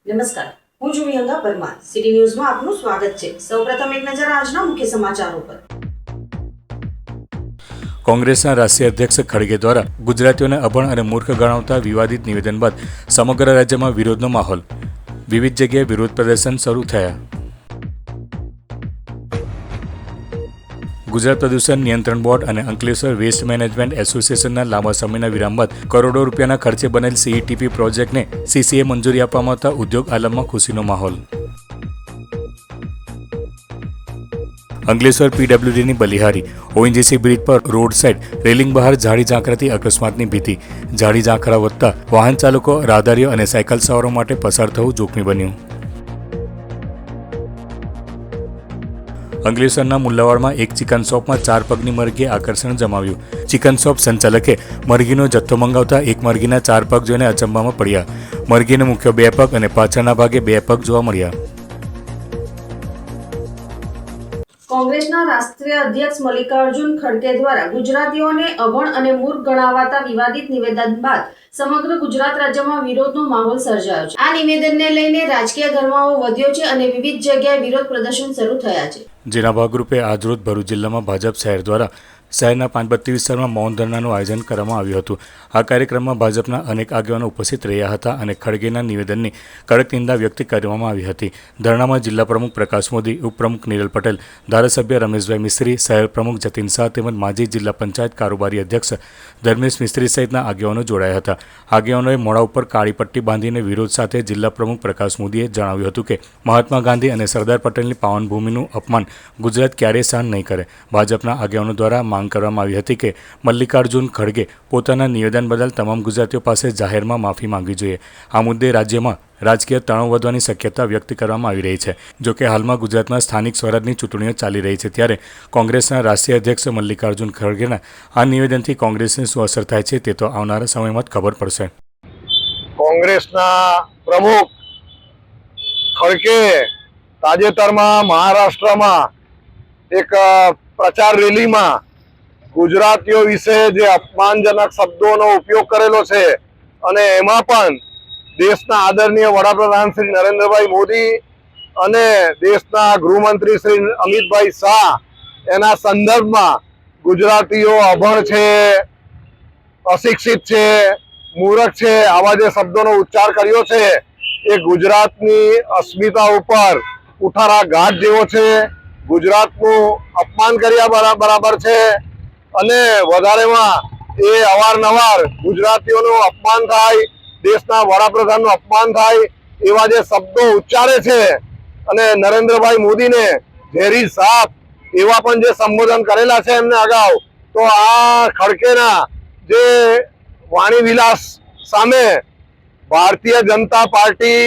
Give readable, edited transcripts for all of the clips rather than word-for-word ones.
નમસ્કાર, હું છું વિહંગા પરમાર. સિટી ન્યૂઝમાં આપનું સ્વાગત છે. સૌપ્રથમ એક નજર આજના મુખ્ય સમાચારો પર. કોંગ્રેસના રાષ્ટ્રીય અધ્યક્ષ ખડગે દ્વારા ગુજરાતીઓને અભણ અને મૂર્ખ ગણાવતા વિવાદિત નિવેદન બાદ સમગ્ર રાજ્યમાં વિરોધનો માહોલ. વિવિધ જગ્યાએ વિરોધ પ્રદર્શન શરૂ થયા. ગુજરાત પ્રદૂષણ નિયંત્રણ બોર્ડ અને અંકલેશ્વર વેસ્ટ મેનેજમેન્ટ એસોસિએશનના લાંબા સમયના વિરામ બાદ કરોડો રૂપિયાના ખર્ચે બનેલ સીઈટીપી પ્રોજેક્ટને સીસીએ મંજૂરી આપવામાં આવતા ઉદ્યોગ આલમમાં ખુશીનો માહોલ. અંકલેશ્વર પીડબ્લ્યુડીની બલિહારી ઓએનજીસી બ્રિજ પર રોડ સાઇડ રેલિંગ બહાર ઝાડી ઝાંખરાથી અકસ્માતની ભીતિ. ઝાડી ઝાંખરા વધતા વાહન ચાલકો, રાહદારીઓ અને સાયકલ સવારો માટે પસાર થવું જોખમી બન્યું. અંકલેશ્વરના મુલ્લાવાડમાં એક ચિકન શોપમાં 4 પગની મરઘીએ આકર્ષણ જમાવ્યું. ચિકન શોપ સંચાલકે મરઘીનો જથ્થો મંગાવતા એક મરઘીના 4 પગ જોઈને અચંબામાં પડ્યા. મરઘીને મુખ્ય 2 પગ અને પાછળના ભાગે 2 પગ જોવા મળ્યા. કોંગ્રેસના રાષ્ટ્રીય અધ્યક્ષ મલ્લિકાર્જુન ખડગે દ્વારા ગુજરાતીઓને અભણ અને મૂર્ખ ગણાવાતા વિવાદિત નિવેદન બાદ સમગ્ર ગુજરાત રાજ્યમાં વિરોધનો માહોલ સર્જાયો છે. આ નિવેદનને લઈને રાજકીય ગરમાવો વધ્યો છે અને વિવિધ જગ્યાએ વિરોધ પ્રદર્શન શરૂ થયા છે. જેના ભાગરૂપે આજરોજ ભરૂચ જિલ્લામાં ભાજપ શહેર દ્વારા શહેરના 532 વિસ્તારમાં મૌન ધરણાનું આયોજન કરવામાં આવ્યું હતું. આ કાર્યક્રમમાં ભાજપના અનેક આગેવાનો ઉપસ્થિત રહ્યા હતા અને ખડગેના નિવેદનની કડક નિંદા વ્યક્ત કરવામાં આવી હતી. ધરણામાં જિલ્લા પ્રમુખ પ્રકાશ મોદી, ઉપપ્રમુખ નીરલ પટેલ, ધારાસભ્ય રમેશભાઈ મિસ્ત્રી, શહેર પ્રમુખ જતીન શાહ તેમજ માજી જિલ્લા પંચાયત કારોબારી અધ્યક્ષ ધર્મેશ મિસ્ત્રી સહિતના આગેવાનો જોડાયા હતા. આગેવાનોએ મોઢા ઉપર કાળી પટ્ટી બાંધીને વિરોધ સાથે જિલ્લા પ્રમુખ પ્રકાશ મોદીએ જણાવ્યું હતું કે મહાત્મા ગાંધી અને સરદાર પટેલની પાવનભૂમિનું અપમાન ગુજરાત ક્યારેય સહન નહીં કરે. ભાજપના આગેવાનો દ્વારા માંગ કરવામાં આવી હતી કે મલ્લિકાર્જુન ખડગે પોતાના નિવેદન બદલ તમામ ગુજરાતીઓ પાસે જાહેરમાં માફી માંગવી જોઈએ. આ મુદ્દે રાજ્યમાં રાજકીય તણાવ વધવાની શક્યતા વ્યક્ત કરવામાં આવી રહી છે. જોકે હાલમાં ગુજરાતમાં સ્થાનિક સ્વરાજની ચૂંટણીઓ ચાલી રહી છે, ત્યારે કોંગ્રેસના રાષ્ટ્રીય અધ્યક્ષ મલ્લિકાર્જુન ખડગેના આ નિવેદનથી કોંગ્રેસને શું અસર થાય છે તે તો આવનારા સમયમાં જ ખબર પડશે. કોંગ્રેસના પ્રમુખ ખડગે તાજેતરમાં મહારાષ્ટ્રમાં એક પ્રચાર રેલીમાં ગુજરાતીઓ વિશે જે અપમાનજનક શબ્દોનો ઉપયોગ કરેલો છે અને એમાં પણ દેશના આદરણીય વડાપ્રધાન શ્રી નરેન્દ્રભાઈ મોદી અને દેશના ગૃહમંત્રી શ્રી અમિતભાઈ શાહ એના સંદર્ભમાં ગુજરાતીઓ અભણ છે, અશિક્ષિત છે, મૂર્ખ છે, આવા જે શબ્દોનો ઉચ્ચાર કર્યો છે એ ગુજરાતની અસ્મિતા ઉપર ઉઠારા ઘાટ જેવો છે. ગુજરાતનું અપમાન કર્યા બરાબર છે અને વધારેમાં એ અવારનવાર ગુજરાતીઓનું અપમાન થાય, દેશના વડાપ્રધાનનું અપમાન થાય એવા જે શબ્દો ઉચ્ચારે છે અને નરેન્દ્રભાઈ મોદીને ઝેરી સાપ એવા પણ જે સંબોધન કરેલા છે એમને અગાઉ, તો આ ખડગેના જે વાણી વિલાસ સામે ભારતીય જનતા પાર્ટી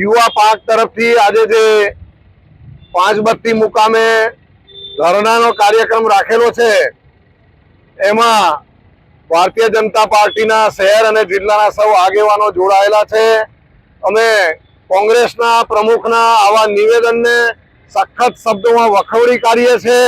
યુવા પાંખ તરફથી આજે જે 532 મુકામે ધરણાનો કાર્યક્રમ રાખેલો છે એમાં ભારતીય જનતા પાર્ટીના શહેર અને જિલ્લાના સૌ આગેવાનો જોડાયેલા છે. અમે કોંગ્રેસના પ્રમુખના આવા નિવેદનને સખત શબ્દોમાં વખોડી કાઢીએ છીએ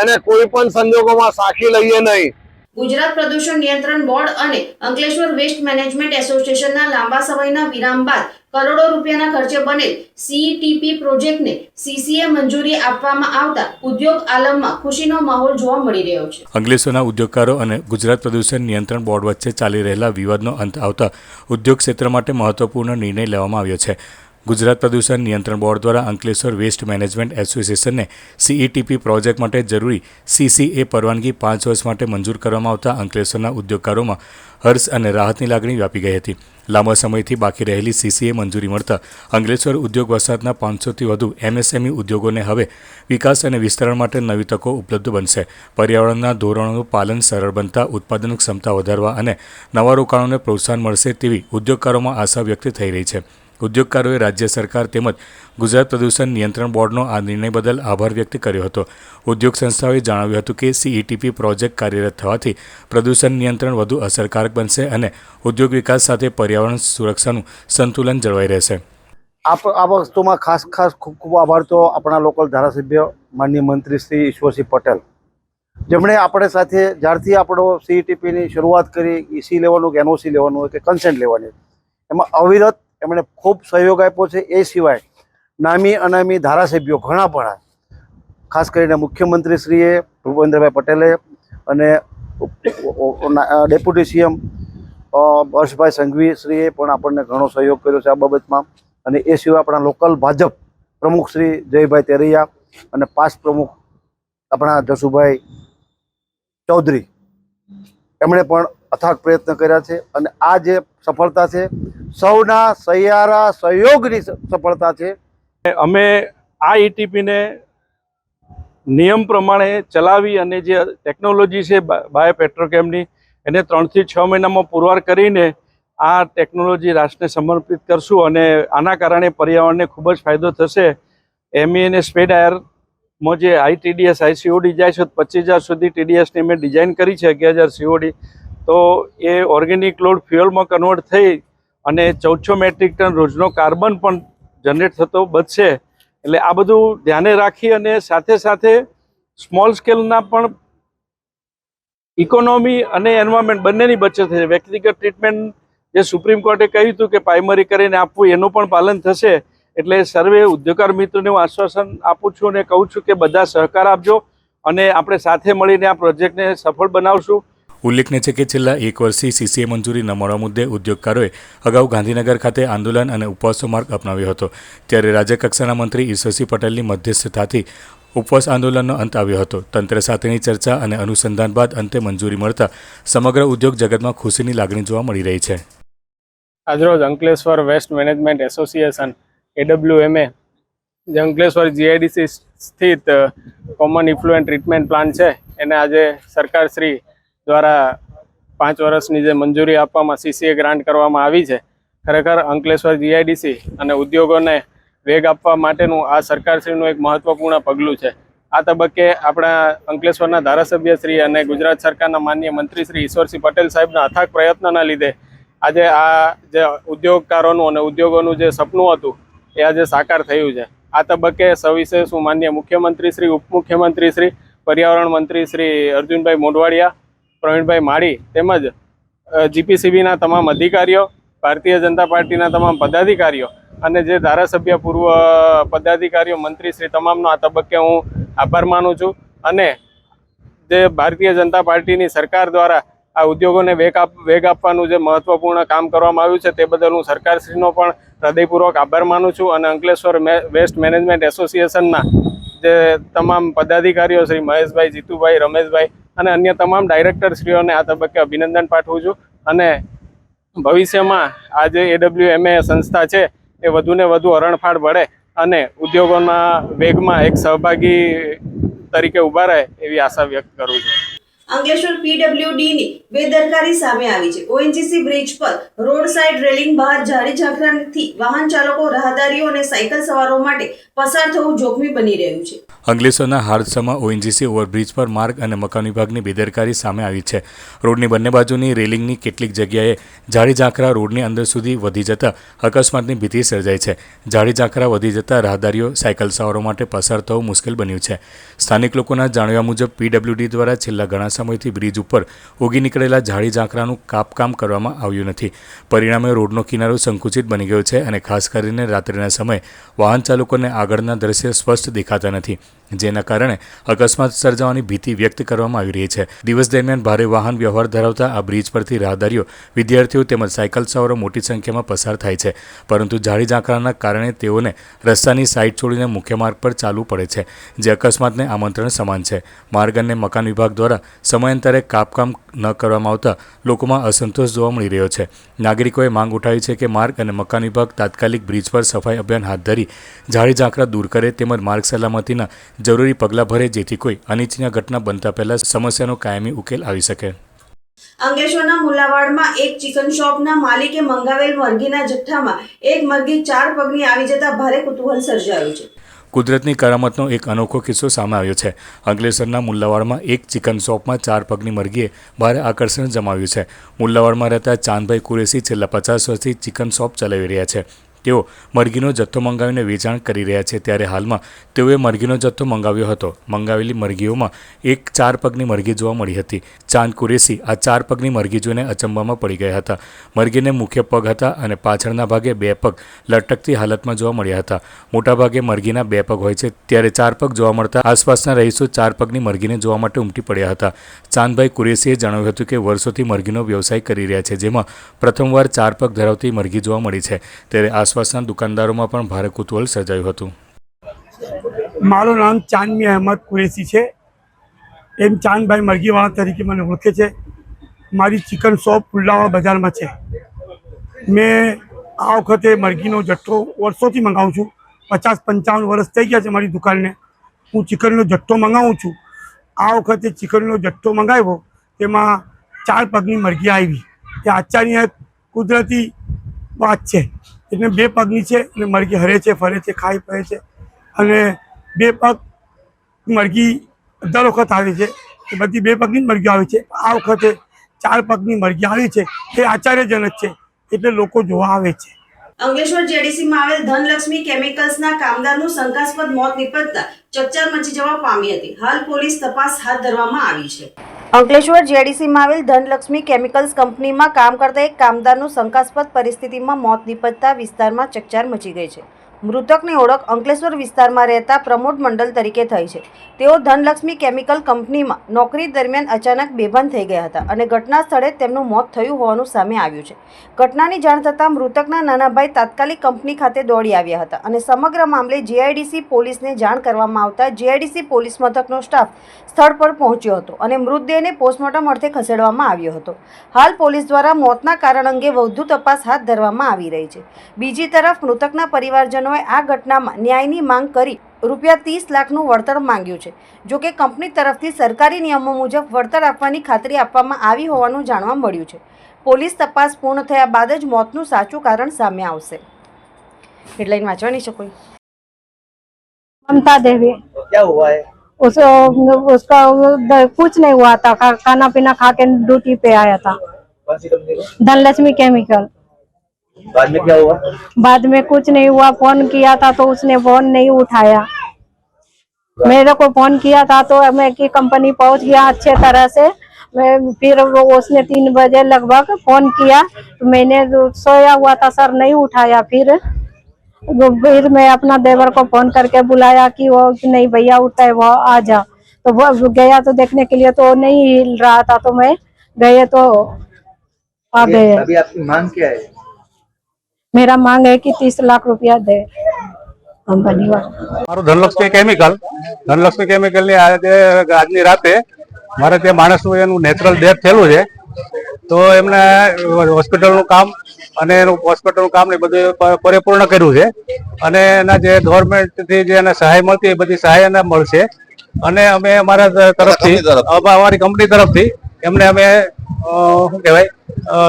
અને કોઈ પણ સંજોગોમાં સાખી લઈએ નહીં. ગુજરાત પ્રદૂષણ નિયંત્રણ બોર્ડ અને અંકલેશ્વર વેસ્ટ મેનેજમેન્ટ એસોસિએશનના લાંબા સમયના વિરામ બાદ કરોડો રૂપિયાના ખર્ચે બનેલ સીઈટીપી પ્રોજેક્ટને સીસીએ મંજૂરી આપવામાં આવતા ઉદ્યોગ આલમમાં ખુશીનો માહોલ જોવા મળી રહ્યો છે. અંકલેશ્વરના ઉદ્યોગકારો અને ગુજરાત પ્રદૂષણ નિયંત્રણ બોર્ડ વચ્ચે ચાલી રહેલા વિવાદનો અંત આવતા ઉદ્યોગ ક્ષેત્ર માટે મહત્વપૂર્ણ નિર્ણય લેવામાં આવ્યો છે. ગુજરાત પ્રદૂષણ નિયંત્રણ બોર્ડ દ્વારા અંકલેશ્વર વેસ્ટ મેનેજમેન્ટ એસોસિએશનને સીઈટીપી પ્રોજેક્ટ માટે જરૂરી સીસીએ પરવાનગી 5 વર્ષ માટે મંજૂર કરવામાં આવતા અંકલેશ્વરના ઉદ્યોગકારોમાં હર્ષ અને રાહતની લાગણી વ્યાપી ગઈ હતી. લાંબા સમયથી બાકી રહેલી સીસીએ મંજૂરી મળતા અંકલેશ્વર ઉદ્યોગ વસાહતના 500થી વધુ એમએસએમઈ ઉદ્યોગોને હવે વિકાસ અને વિસ્તરણ માટે નવી તકો ઉપલબ્ધ બનશે. પર્યાવરણના ધોરણોનું પાલન સરળ બનતા ઉત્પાદન ક્ષમતા વધારવા અને નવા રોકાણોને પ્રોત્સાહન મળશે તેવી ઉદ્યોગકારોમાં આશા વ્યક્ત થઈ રહી છે. ઉદ્યોગકારોએ રાજ્ય સરકાર તેમજ ગુજરાત પ્રદૂષણ નિયંત્રણ બોર્ડનો આ નિર્ણય બદલ આભાર વ્યક્ત કર્યો હતો. ઉદ્યોગ સંસ્થાઓએ જણાવ્યું હતું કે સીઈટીપી પ્રોજેક્ટ કાર્યરત થવાથી પ્રદૂષણ નિયંત્રણ વધુ અસરકારક બનશે અને ઉદ્યોગ વિકાસ સાથે પર્યાવરણ સુરક્ષાનું સંતુલન જળવાઈ રહેશે. આ વસ્તુમાં ખાસ ખૂબ ખૂબ આભાર તો આપણા લોકલ ધારાસભ્ય માનનીય મંત્રી શ્રી ઈશ્વરસિંહ પટેલ, જેમણે આપણે સાથે જ્યારથી આપણો સીઈટીપીની શરૂઆત કરી, EC લેવાનું કે NOC લેવાનું હોય કે કન્સેન્ટ લેવાની, એમાં અવિરત એમણે ખૂબ સહયોગ આપ્યો છે. એ સિવાય નામી અનામી ધારાસભ્યો ઘણા પણ, ખાસ કરીને મુખ્યમંત્રીશ્રીએ ભૂપેન્દ્રભાઈ પટેલે અને ડેપ્યુટી સીએમ હર્ષભાઈ સંઘવી શ્રીએ પણ આપણને ઘણો સહયોગ કર્યો છે આ બાબતમાં. અને એ સિવાય આપણા લોકલ ભાજપ પ્રમુખ શ્રી જયભાઈ તેરૈયા અને પાસ્ટ પ્રમુખ આપણા જસુભાઈ ચૌધરી, એમણે પણ અથાગ પ્રયત્ન કર્યા છે. અને આ જે સફળતા છે સૌના સહિયારા સહયોગની સફળતા છે. અમે આ ઈટીપીને નિયમ પ્રમાણે ચલાવી અને જે ટેકનોલોજી છે બાયો પેટ્રોકેમની એને 3 થી 6 મહિનામાં પુરવાર કરીને આ ટેકનોલોજી રાષ્ટ્રને સમર્પિત કરશું અને આના કારણે પર્યાવરણને ખૂબ જ ફાયદો થશે. એમઈ અને સ્પેડ આયરમાં જે ITDS ICOD જાય છે 25,000 સુધી TDSની મેં ડિઝાઇન કરી છે, 11,000 COD. તો એ ઓર્ગેનિક લોડ ફ્યુઅલમાં કન્વર્ટ થઈ અને 1400 મેટ્રિક ટન રોજનો કાર્બન પણ જનરેટ થતો બચશે. એટલે આ બધું ધ્યાને રાખી અને સાથે સાથે સ્મોલ સ્કેલના પણ ઇકોનોમી અને એન્વાયરમેન્ટ બંનેની બચત થશે. વ્યક્તિગત ટ્રીટમેન્ટ જે સુપ્રીમ કોર્ટે કહ્યું હતું કે પ્રાઇમરી કરીને આપવું એનું પણ પાલન થશે. એટલે સર્વે ઉદ્યોગકાર મિત્રોને હું આશ્વાસન આપું છું અને કહું છું કે બધા સહકાર આપજો અને આપણે સાથે મળીને આ પ્રોજેક્ટને સફળ બનાવશું. ઉલ્લેખનીય છે કે છેલ્લા 1 વર્ષથી CCA મંજૂરી ન મળવા મુદ્દે ઉદ્યોગકારોએ અગાઉ ગાંધીનગર ખાતે આંદોલન અને ઉપવાસનો માર્ગ અપનાવ્યો હતો. ત્યારે રાજ્યકક્ષાના મંત્રી ઈશ્વરસિંહ પટેલની મધ્યસ્થતાથી ઉપવાસ આંદોલનનો અંત આવ્યો હતો. તંત્ર સાથેની ચર્ચા અને અનુસંધાન બાદ અંતે મંજૂરી મળતા સમગ્ર ઉદ્યોગ જગતમાં ખુશીની લાગણી જોવા મળી રહી છે. આજરોજ Ankleshwar waste management association AWMA જે અંકલેશ્વર GIDC સ્થિત કોમન ઇફ્લુએન્ટ ટ્રીટમેન્ટ પ્લાન્ટ છે એને આજે સરકારશ્રી દ્વારા 5 વર્ષની જે મંજૂરી આપવામાં CCA ગ્રાન્ટ કરવામાં આવી છે. ખરેખર અંકલેશ્વર GIDC અને ઉદ્યોગોને વેગ આપવા માટેનું આ સરકારશ્રીનું એક મહત્વપૂર્ણ પગલું છે. આ તબક્કે આપણા અંકલેશ્વરના ધારાસભ્યશ્રી અને ગુજરાત સરકારના માનનીય મંત્રી શ્રી ઈશ્વરસિંહ પટેલ સાહેબના અથાગ પ્રયત્નના લીધે આજે આ જે ઉદ્યોગકારોનું અને ઉદ્યોગોનું જે સપનું હતું એ આજે સાકાર થયું છે. આ તબક્કે સવિશેષ હું માનનીય મુખ્યમંત્રી શ્રી, ઉપમુખ્યમંત્રી શ્રી, પર્યાવરણ મંત્રી શ્રી અર્જુનભાઈ મોઢવાડિયા, પ્રવીણભાઈ માળી તેમજ GPCBના તમામ અધિકારીઓ, ભારતીય જનતા પાર્ટીના તમામ પદાધિકારીઓ અને જે ધારાસભ્ય પૂર્વ પદાધિકારીઓ મંત્રી શ્રી તમામનો આ તબક્કે હું આભાર માનું છું. અને જે ભારતીય જનતા પાર્ટીની સરકાર દ્વારા આ ઉદ્યોગોને વેગ આપવાનું જે મહત્વપૂર્ણ કામ કરવામાં આવ્યું છે તે બદલ હું સરકારશ્રીનો પણ હૃદયપૂર્વક આભાર માનું છું. અને અંકલેશ્વર વેસ્ટ મેનેજમેન્ટ એસોસિએશનના જે તમામ પદાધિકારીઓ શ્રી મહેશભાઈ, જીતુભાઈ, રમેશભાઈ અને અન્ય તમામ ડાયરેક્ટરશ્રીઓને આ તબક્કે અભિનંદન પાઠવું છું. અને ભવિષ્યમાં આ જે AWMA સંસ્થા છે એ વધુને વધુ હરણફાળ ભળે અને ઉદ્યોગોના વેગમાં એક સહભાગી તરીકે ઊભા રહે એવી આશા વ્યક્ત કરું છું. અંકલેશ્વર PWDની બેદરકારી સામે આવી છે. ONGC બ્રિજ પર રોડ સાઇડ રેલિંગ બહાર જાડી ઝાંખરાથી વાહન ચાલકો, રાહદારીઓ અને સાયકલ સવારો માટે પસાર થવું જોખમી બની રહ્યું છે. અંકલેશ્વરના હાર્દસમાં ONGC ઓવરબ્રિજ પર માર્ગ અને મકાન વિભાગની બેદરકારી સામે આવી છે. રોડની બંને બાજુની રેલિંગની કેટલીક જગ્યાએ જાડી ઝાંખરા રોડની અંદર સુધી વધી જતા અકસ્માતની ભીતિ સર્જાઈ છે. જાડી ઝાંખરા વધી જતા રાહદારીઓ, સાયકલ સવારો માટે પસાર થવું મુશ્કેલ બન્યું છે. સ્થાનિક લોકોના જાણવા મુજબ PWD દ્વારા છેલ્લા ઘણા સમયથી બ્રિજ ઉપર ઉગી નીકળેલા જાડી ઝાંખરાનું કાપકામ કરવામાં આવ્યું નથી. પરિણામે રોડનો કિનારો સંકુચિત બની ગયો છે અને ખાસ કરીને રાત્રિના સમયે વાહન ચાલકોને આગળના દ્રશ્ય સ્પષ્ટ દેખાતા નથી, જેના કારણે અકસ્માત સર્જાવાની ભીતિ વ્યક્ત કરવામાં આવી રહી છે. દિવસ દરમિયાન ભારે વાહન વ્યવહાર ધરાવતા આ બ્રિજ પરથી રાહદારીઓ, વિદ્યાર્થીઓ તેમજ સાયકલ સવારો મોટી સંખ્યામાં પસાર થાય છે. પરંતુ જાડી ઝાંખરાના કારણે તેઓને રસ્તાની સાઈડ છોડીને મુખ્ય માર્ગ પર ચાલવું પડે છે, જે અકસ્માતને આમંત્રણ સમાન છે. માર્ગ અને મકાન વિભાગ દ્વારા સમયાંતરે કાપકામ ન કરવામાં આવતા લોકોમાં અસંતોષ જોવા મળી રહ્યો છે. નાગરિકોએ માંગ ઉઠાવી છે કે માર્ગ અને મકાન વિભાગ તાત્કાલિક બ્રિજ પર સફાઈ અભિયાન હાથ ધરી જાડી ઝાંખરા દૂર કરે તેમજ માર્ગ સલામતીના જરૂરી પગલાં ભરે, જેથી કોઈ અનિચ્છનીય ઘટના બનતા પહેલા સમસ્યાનો કાયમી ઉકેલ આવી શકે. અંકલેશ્વરના મુલાવાડમાં એક ચિકન શોપના માલિકે મંગાવેલ મરઘીના જથ્થામાં એક મરઘી 4 પગની આવી જતા ભારે કુતૂહલ સર્જાયું છે. કુદરતની કરામતનો એક અનોખો કિસ્સો સામે આવ્યો છે. અંકલેશ્વરના મુલ્લાવાડમાં એક ચિકન શોપમાં 4 પગની મરઘીએ ભારે આકર્ષણ જમાવ્યું છે. મુલ્લાવાડમાં રહેતા ચાંદભાઈ કુરેશી છેલ્લા 50 વર્ષથી ચિકન શોપ ચલાવી રહ્યા છે. તેઓ મરઘીનો જથ્થો મંગાવીને વેચાણ કરી રહ્યા છે, ત્યારે હાલમાં તેઓએ મરઘીનો જથ્થો મંગાવ્યો હતો. મંગાવેલી મરઘીઓમાં એક 4 પગની મરઘી જોવા મળી હતી. ચાંદ કુરેશી આ 4 પગની મરઘી જોઈને અચંબામાં પડી ગયા હતા. મરઘીને મુખ્ય પગ હતા અને પાછળના ભાગે 2 પગ લટકતી હાલતમાં જોવા મળ્યા હતા. મોટાભાગે મરઘીના 2 પગ હોય છે, ત્યારે 4 પગ જોવા મળતા આસપાસના રહીશો 4 પગની મરઘીને જોવા માટે ઉમટી પડ્યા હતા. ચાંદભાઈ કુરેશીએ જણાવ્યું હતું કે વર્ષોથી મરઘીનો વ્યવસાય કરી રહ્યા છે, જેમાં પ્રથમવાર 4 પગ ધરાવતી મરઘી જોવા મળી છે, ત્યારે આસપાસના દુકાનદારોમાં પણ ભારે કુતૂહલ સર્જાયું હતું. મારું નામ ચાંદમી અહેમદ કુરેશી છે. એમ ચાંદભાઈ મરઘીવાળા તરીકે મને ઓળખે છે. મારી ચિકન શોપ પુલ્લાવા બજારમાં છે. મેં આ વખતે મરઘીનો જથ્થો વર્ષોથી મંગાવું છું. 50-55 વર્ષ થઈ ગયા છે મારી દુકાનને. હું ચિકનનો જથ્થો મંગાવું છું. આ વખતે ચિકનનો જથ્થો મંગાવ્યો, તેમાં 4 પગની મરઘી આવી. એ આચાર્ય કુદરતી વાત છે. એટલે 2 પગની છે અને મરઘી હરે છે, ફરે છે, ખાઈ ફરે છે. અને 2 પગ મરઘી દર વખત આવે છે, એ બધી 2 પગની જ મરઘી આવે છે. આ વખતે 4 પગની મરઘી આવી છે, એ આશ્ચર્યજનક છે, એટલે લોકો જોવા આવે છે. અંકલેશ્વર જેડીસીમાં આવેલ ધનલક્ષ્મી કેમિકલ્સના કામદારનું શંકાસ્પદ મોત નીપજતા ચકચાર મચી જવા પામી હતી. હાલ પોલીસ તપાસ હાથ ધરવામાં આવી છે. અંકલેશ્વર જેડીસીમાં આવેલ ધનલક્ષ્મી કેમિકલ્સ કંપનીમાં કામ કરતા એક કામદારનું શંકાસ્પદ પરિસ્થિતિમાં મોત નીપજતા વિસ્તારમાં ચકચાર મચી ગઈ છે. મૃતકની ઓળખ અંકલેશ્વર વિસ્તારમાં રહેતા પ્રમોદ મંડલ તરીકે થઈ છે. તેઓ ધનલક્ષ્મી કેમિકલ કંપનીમાં નોકરી દરમિયાન અચાનક બેભાન થઈ ગયા હતા અને ઘટના સ્થળે તેમનું મોત થયું હોવાનું સામે આવ્યું છે. ઘટનાની જાણ થતાં મૃતકના નાના ભાઈ તાત્કાલિક કંપની ખાતે દોડી આવ્યા હતા અને સમગ્ર મામલે જીઆઈડીસી પોલીસને જાણ કરવામાં આવતા જીઆઈડીસી પોલીસ મથકનો સ્ટાફ સ્થળ પર પહોંચ્યો હતો અને મૃતદેહને પોસ્ટમોર્ટમ અર્થે ખસેડવામાં આવ્યો હતો. હાલ પોલીસ દ્વારા મોતના કારણ અંગે વધુ તપાસ હાથ ધરવામાં આવી રહી છે. બીજી તરફ મૃતકના પરિવારજનો આ ઘટનામાં ન્યાયની માંગ કરી ₹30 લાખનું વળતર માંગ્યું છે. જો કે કંપની તરફથી સરકારી નિયમો મુજબ વળતર આપવાની ખાતરી આપવામાં આવી હોવાનું જાણવા મળ્યું છે. પોલીસ તપાસ પૂર્ણ થયા બાદ જ મોતનું સાચું કારણ સામે આવશે. હેડલાઇન વાંચવાની છે કોઈ? ममता देवी। क्या हुआ है? उसका कुछ नहीं हुआ था, खाना पीना खा के ड्यूटी पे आया था। कौन सी कंपनी का? धनलक्ष्मी केमिकल। बाद में क्या हुआ? बाद में कुछ नहीं हुआ, फोन किया था तो उसने फोन नहीं उठाया। मेरे को फोन किया था तो मैं की कंपनी पहुंच गया अच्छे तरह से। मैं फिर उसने 3 बजे लगभग फोन किया तो मैंने सोया हुआ था सर, नहीं उठाया। फिर मैं अपना देवर को फोन करके बुलाया कि वो नहीं भैया उठता है, वो आ जा। तो वो गया तो देखने के लिए तो नहीं हिल रहा था, तो मैं गए तो आ गए। अभी आपकी मांग क्या है? मेरा मांग है कि 30 लाख रुपया दे कंपनी वाला। મારું ધનલક્ષ્મી કેમિકલ ની આજની રાતે મારે ત્યાં માણસનું એનું નેચરલ ડેથ થયેલું છે, તો એમને હોસ્પિટલનું કામ અને એનું હોસ્પિટલનું કામ ને બધું પરિપૂર્ણ કર્યું છે અને એના જે ગવર્મેન્ટથી જે એને સહાય મળતી એ બધી સહાય એને મળશે. અને અમે અમારા તરફથી અમારી કંપની તરફથી એમને અમે શું કહેવાય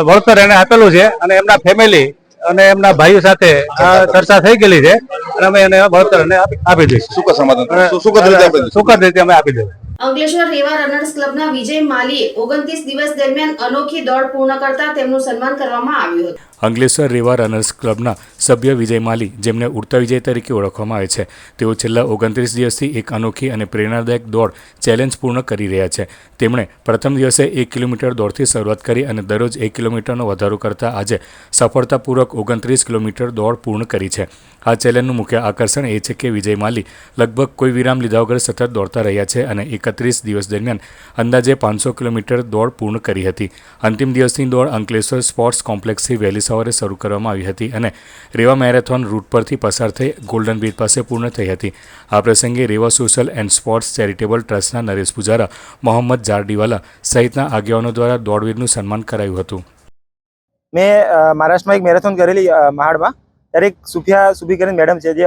વળતર એને આપેલું છે અને એમના ફેમિલી અને એમના ભાઈઓ સાથે આ ચર્ચા થઈ ગયેલી છે અને અમે એને વળતર આપી દઈશું. સુખદ રીતે અમે આપી દઈશું. અંકલેશ્વર રેવા રનર્સ ક્લબના વિજય માલીએ 29 દિવસ દરમિયાન અનોખી દોડ પૂર્ણ કરતા તેમનું સન્માન કરવામાં આવ્યું હતું. અંકલેશ્વર રેવા રનર્સ ક્લબના સભ્ય વિજય માલી, જેમને ઉડતા વિજય તરીકે ઓળખવામાં આવે છે, તેઓ છેલ્લા 29 દિવસથી એક અનોખી અને પ્રેરણાદાયક દોડ ચેલેન્જ પૂર્ણ કરી રહ્યા છે. તેમણે પ્રથમ દિવસે 1 કિલોમીટર દોડથી શરૂઆત કરી અને દરરોજ 1 કિલોમીટરનો વધારો કરતા આજે સફળતાપૂર્વક 29 કિલોમીટર દોડ પૂર્ણ કરી છે. આ ચેલેન્જનું મુખ્ય આકર્ષણ એ છે કે વિજય માલી લગભગ કોઈ વિરામ લીધા વગર સતત દોડતા રહ્યા છે અને 31 દિવસ દરમિયાન અંદાજે 500 કિલોમીટર દોડ પૂર્ણ કરી હતી. અંતિમ દિવસની દોડ અંકલેશ્વર સ્પોર્ટ્સ કોમ્પ્લેક્સથી વહેલી સવારે શરૂ કરવામાં આવી હતી અને રેવા મેરેથોન રૂટ પરથી પસાર થઈ ગોલ્ડન બ્રિજ પાસે પૂર્ણ થઈ હતી. આ પ્રસંગે રેવા સોશિયલ એન્ડ સ્પોર્ટ્સ ચેરિટેબલ ટ્રસ્ટના નરેશ પૂજારા, મોહમ્મદ જારડીવાલા સહિતના આગેવાનો દ્વારા દોડવીરનું સન્માન કરાયું હતું. મેં મહારાષ્ટ્રમાં એક મેરેથોન કરેલી મહાડમાં. ત્યારે એક સુફી કરીને મેડમ છે, જે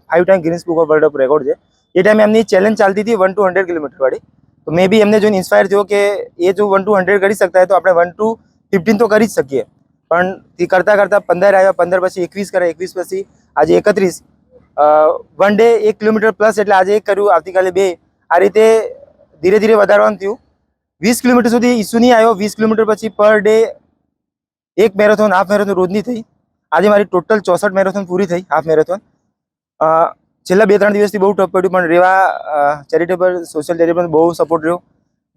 5 time Guinness book of world record છે. એ ટાઈમે એમની ચેલેન્જ ચાલતી હતી 1 to 100 કિલોમીટર વાળી. તો મે બી એમને જોઈને ઇન્સ્પાયર થયો કે એ જો 1 to 100 કરી શકતા હોય તો આપણે 1 to 15 તો કરી જ શકીએ. પણ એ કરતાં 15 આવ્યા, 15 પછી 21 કર્યા, 21 પછી આજે 31. વન ડે 1 કિલોમીટર પ્લસ, એટલે આજે 1 કર્યું, આવતીકાલે 2. આ રીતે ધીરે ધીરે વધારવાનું થયું. 20 કિલોમીટર સુધી ઇસ્યુ નહીં આવ્યો. 20 કિલોમીટર પછી per day 1 marathon, half marathon રોજની થઈ. આજે મારી ટોટલ 64 મેરેથોન પૂરી થઈ, હાફ મેરેથોન. છેલ્લા 2-3 દિવસથી બહુ ટફ પડ્યું, પણ રેવા ચેરિટેબલ સોશિયલ ચેરિટેબલ બહુ સપોર્ટ રહ્યો.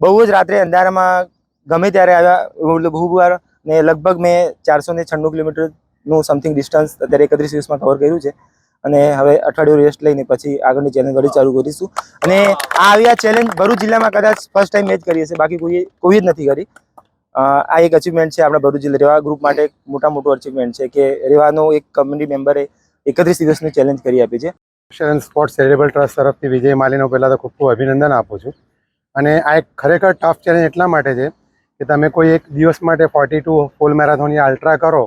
બહુ જ રાત્રે અંધારામાં ગમે ત્યારે આવ્યા, બહુ વાર, ને લગભગ મેં 496 કિલોમીટરનું સમથિંગ ડિસ્ટન્સ અત્યારે 31 દિવસમાં કવર કર્યું છે. અને હવે અઠવાડિયું રેસ્ટ લઈને પછી આગળની ચેલેન્જ વળી ચાલુ કરીશું. અને આ ચેલેન્જ ભરૂચ જિલ્લામાં કદાચ ફર્સ્ટ ટાઈમ મેં જ કરી હશે, બાકી કોઈ જ નથી કરી. આ એક અચીવમેન્ટ છે આપણા ભરૂચ જિલ્લા રેવા ગ્રુપ માટે, મોટું અચીવમેન્ટ છે કે રેવાનો એક કમ્યુનિટી મેમ્બરે 31 દિવસની ચેલેન્જ કરી આપી છે. સ્પોર્ટ્સ ચેરિટેબલ ટ્રસ્ટ તરફથી વિજય માલીનો પહેલાં તો ખૂબ ખૂબ અભિનંદન આપું છું. અને આ એક ખરેખર ટફ ચેલેન્જ એટલા માટે છે કે તમે કોઈ એક દિવસ માટે 42 ફૂલ મેરેથોન યા અલ્ટ્રા કરો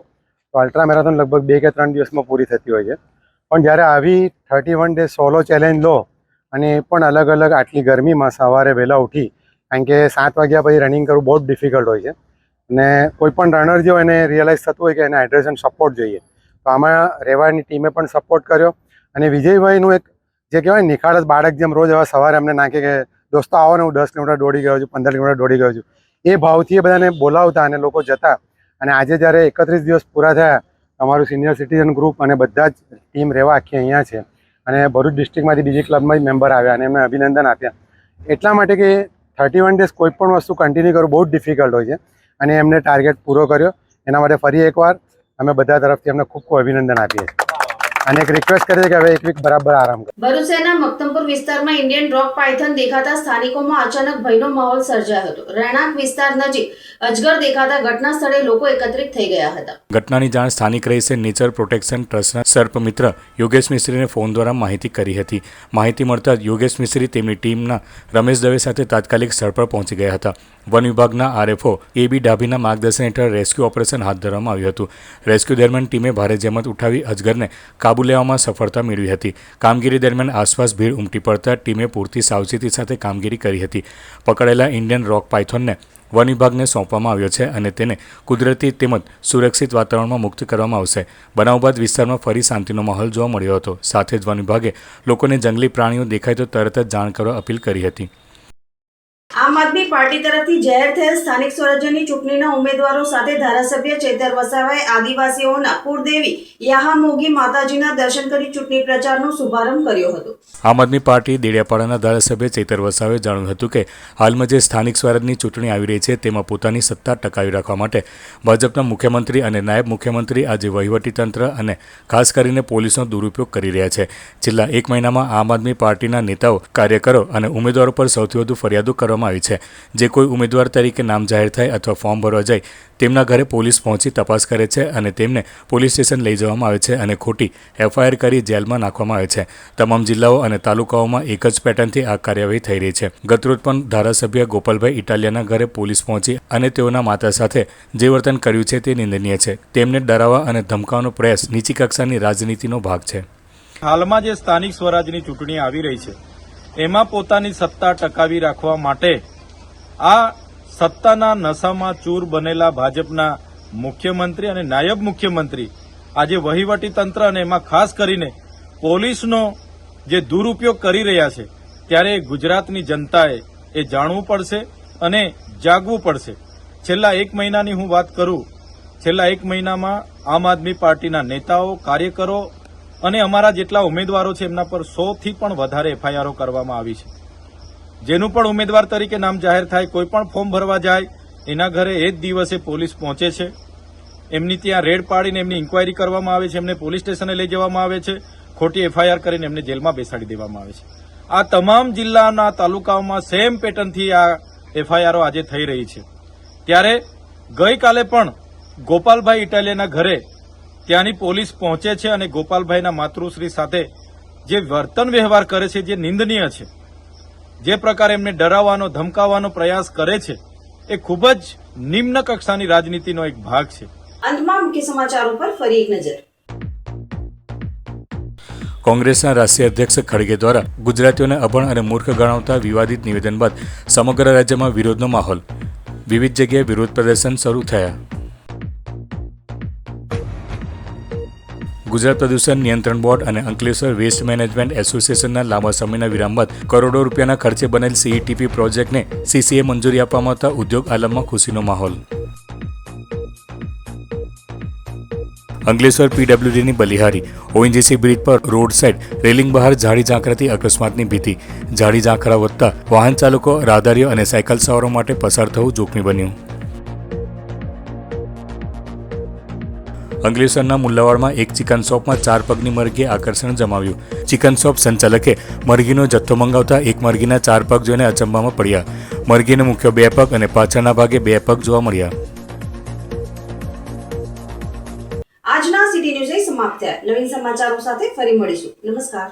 તો અલ્ટ્રા મેરેથોન લગભગ 2 કે 3 દિવસમાં પૂરી થતી હોય છે. પણ જ્યારે આવી 31 ડે સોલો ચેલેન્જ લો અને એ પણ અલગ અલગ આટલી ગરમીમાં સવારે વહેલા ઉઠી, કારણ કે 7 વાગ્યા પછી રનિંગ કરવું બહુ જ ડિફિકલ્ટ હોય છે. અને કોઈ પણ રનર જો એને રિયલાઇઝ થતું હોય કે એને હાઇડ્રેશન સપોર્ટ જોઈએ, તો આમાં રેવાની ટીમે પણ સપોર્ટ કર્યો. અને વિજયભાઈનું એક જે કહેવાય નિખાળસ બાળક જેમ રોજ હવે સવારે અમને નાખે કે દોસ્તો આવો ને હું 10 કિલોમીટર દોડી ગયો છું, 15 કિલોમીટર દોડી ગયો છું, એ ભાવથી એ બધાને બોલાવતા અને લોકો જતા. અને આજે જ્યારે 31 દિવસ પૂરા થયા, અમારું સિનિયર સિટીઝન ગ્રુપ અને બધા જ ટીમ રેવા આખી અહીંયા છે. અને ભરૂચ ડિસ્ટ્રિક્ટમાંથી બીજી ક્લબમાં જ મેમ્બર આવ્યા અને એમને અભિનંદન આપ્યા. એટલા માટે કે 31 ડેઝ કોઈ પણ વસ્તુ કન્ટિન્યુ કરવું બહુ જ ડિફિકલ્ટ હોય છે અને એમને ટાર્ગેટ પૂરો કર્યો. એના માટે ફરી એકવાર અમે બધા તરફથી એમને ખૂબ ખૂબ અભિનંદન આપીએ છીએ અને એક રિક્વેસ્ટ કરીએ કે હવે એક વીક બરાબર આરામ કરો. ભરૂચ શહેરના મક્તમપુર વિસ્તારમાં ઇન્ડિયન રોક પાયથન દેખાતા સ્થાનિકોમાં અચાનક ભયનો માહોલ સર્જાયો હતો. રહેણાંક વિસ્તાર નજીક અજગર દેખાતા ઘટના સ્થળે લોકો એકત્રિત થઈ ગયા હતા. ઘટનાની જાણ સ્થાનિક રહીશે નેચર પ્રોટેક્શન ટ્રસ્ટના સર્પ મિત્ર યોગેશ મિસ્ત્રીને ફોન દ્વારા માહિતી કરી હતી. માહિતી મળતા જ યોગેશ મિસ્ત્રી તેમની ટીમના રમેશ દવે સાથે તાત્કાલિક સ્થળ પર પહોંચી ગયા હતા. વન વિભાગના આરએફઓ એબી ડાભીના માર્ગદર્શન હેઠળ રેસ્ક્યુ ઓપરેશન હાથ ધરવામાં આવ્યું હતું. રેસ્ક્યુ દરમિયાન ટીમે ભારે જહેમત ઉઠાવી અજગરને કાબુ લેવામાં સફળતા મેળવી હતી. કામગીરી દરમિયાન આસપાસ ભીડ ઉમટી પડતા ટીમે પૂરતી સાવચેતી સાથે કામગીરી કરી હતી. પકડાયેલા ઇન્ડિયન રોક પાયથોનને વન વિભાગને સોંપવામાં આવ્યો છે અને તેને કુદરતી તેમજ સુરક્ષિત વાતાવરણમાં મુક્ત કરવામાં આવશે. બનાવ બાદ વિસ્તારમાં ફરી શાંતિનો માહોલ જોવા મળ્યો હતો. સાથે જ વન વિભાગે લોકોને જંગલી પ્રાણીઓ દેખાય તો તરત જ જાણ કરવા અપીલ કરી હતી. આમ આદમી પાર્ટી તરફથી જાહેર થયેલ સ્થાનિક સ્વરાજ્યની ચૂંટણીના ઉમેદવારો સાથે ધારાસભ્ય ચેતર વસાવાએ આદિવાસીઓના કુળદેવી યાહામોગી માતાજીના દર્શન કરી ચૂંટણી પ્રચારનો શુભારંભ કર્યો હતો. આમ આદમી પાર્ટી દેડિયાપાડાના ધારાસભ્ય ચેતર વસાવાએ જણાવ્યું હતું કે હાલમાં જે સ્થાનિક સ્વરાજની ચૂંટણી આવી રહી છે તેમાં પોતાની સત્તા ટકાવી રાખવા માટે ભાજપના મુખ્યમંત્રી અને નાયબ મુખ્યમંત્રી આજે વહીવટીતંત્ર અને ખાસ કરીને પોલીસનો દુરુપયોગ કરી રહ્યા છે. છેલ્લા 1 મહિનામાં આમ આદમી પાર્ટીના નેતાઓ, કાર્યકરો અને ઉમેદવારો પર સૌથી વધુ ફરિયાદો કરવામાં આવી છે. જે કોઈ ઉમેદવાર તરીકે નામ જાહેર થાય અથવા ફોર્મ ભરવા જાય તેમના ઘરે પોલીસ પહોંચી તપાસ કરે છે અને તેમને પોલીસ સ્ટેશન લઈ જવામાં આવે છે અને ખોટી એફઆઈઆર કરી જેલમાં નાખવામાં આવે છે. તમામ જિલ્લાઓ અને તાલુકાઓમાં એક જ પેટર્નથી આ કાર્યવાહી થઈ રહી છે. ગતરોજ પણ ધારાસભ્ય ગોપાલભાઈ ઇટાલિયાના ઘરે પોલીસ પહોંચી અને તેઓના માતા સાથે જે વર્તન કર્યું છે તે નિંદનીય છે. તેમને ડરાવવા અને ધમકાવવાનો પ્રયાસ નીચી કક્ષાની રાજનીતિનો ભાગ છે. હાલમાં જે સ્થાનિક સ્વરાજની ચૂંટણી આવી રહી છે એમાં પોતાની સત્તા ટકાવી રાખવા માટે આ સત્તાના નશામાં ચૂર બનેલા ભાજપના મુખ્યમંત્રી અને નાયબ મુખ્યમંત્રી આજે વહીવટી તંત્ર અને એમાં ખાસ કરીને પોલીસનો જે દુરુપયોગ કરી રહ્યા છે, ત્યારે ગુજરાતની જનતાએ એ જાણવું પડશે અને જાગવું પડશે. છેલ્લા 1 મહિનાની હું વાત કરું, છેલ્લા 1 મહિનામાં આમ આદમી પાર્ટીના નેતાઓ, કાર્યકરો અને અમારા જેટલા ઉમેદવારો છે એમના પર 100થી પણ વધારે એફઆઈઆરો કરવામાં આવી છે. જેનું પણ ઉમેદવાર તરીકે નામ જાહેર થાય, કોઈ પણ ફોર્મ ભરવા જાય એના ઘરે એ જ દિવસે પોલીસ પહોંચે છે. એમની ત્યાં રેડ પાડીને એમની ઇન્કવાયરી કરવામાં આવે છે, એમને પોલીસ સ્ટેશને લઈ જવામાં આવે છે, ખોટી એફઆઈઆર કરીને એમને જેલમાં બેસાડી દેવામાં આવે છે. આ તમામ જિલ્લાના તાલુકાઓમાં સેમ પેટર્નથી આ એફઆઈઆરો આજે થઈ રહી છે. ત્યારે ગઈકાલે પણ ગોપાલભાઈ ઇટાલિયાના ઘરે ત્યાંની પોલીસ પહોંચે છે અને ગોપાલભાઈના માતૃશ્રી સાથે જે વર્તન વ્યવહાર કરે છે જે નિંદનીય છે, જે પ્રકારે એમને ડરાવવાનો, ધમકાવવાનો પ્રયાસ કરે છે, એ ખૂબ જ નિમ્ન કક્ષાની રાજનીતિનો એક ભાગ છે. અંતમાં મુખ્ય સમાચારો પર ફરી એક નજર. કોંગ્રેસના રાષ્ટ્રીય અધ્યક્ષ ખડગે દ્વારા ગુજરાતીઓને અભણ અને મૂર્ખ ગણાવતા વિવાદિત નિવેદન બાદ સમગ્ર રાજ્યમાં વિરોધનો માહોલ. વિવિધ જગ્યાએ વિરોધ પ્રદર્શન શરૂ થયા. ગુજરાત પ્રદૂષણ નિયંત્રણ બોર્ડ અને અંકલેશ્વર વેસ્ટ મેનેજમેન્ટ એસોસિએશનના લાંબા સમયના વિરામ બાદ કરોડો રૂપિયાના ખર્ચે બનેલ સીઈટીપી પ્રોજેક્ટને સીસીએ મંજૂરી આપવામાં આવતા ઉદ્યોગ આલમમાં ખુશીનો માહોલ. અંકલેશ્વર પીડબ્લ્યુડીની બલિહારી, ઓએનજીસી બ્રિજ પર રોડ સાઇડ રેલિંગ બહાર ઝાડી ઝાંખરાથી અકસ્માતની ભીતિ. ઝાડી ઝાંખરા વધતા વાહન ચાલકો, રાહદારીઓ અને સાયકલ સવારો માટે પસાર થવું જોખમી બન્યું. અંકલેશ્વરના મુલ્લાવાડમાં એક ચિકન શોપમાં 4 પગની મરઘીએ આકર્ષણ જમાવ્યું. ચિકન શોપ સંચાલકે મરઘીનો જથ્થો મંગાવતા એક મરઘીના 4 પગ જોઈને અચંબામાં પડ્યા. મરઘીનો મુખ્ય 2 પગ અને પાછળના ભાગે 2 પગ જોવા મળ્યા. આજના સિટી ન્યૂઝ સમાપ્ત થયા. નવીન સમાચારો સાથે ફરી મળીશું. નમસ્કાર.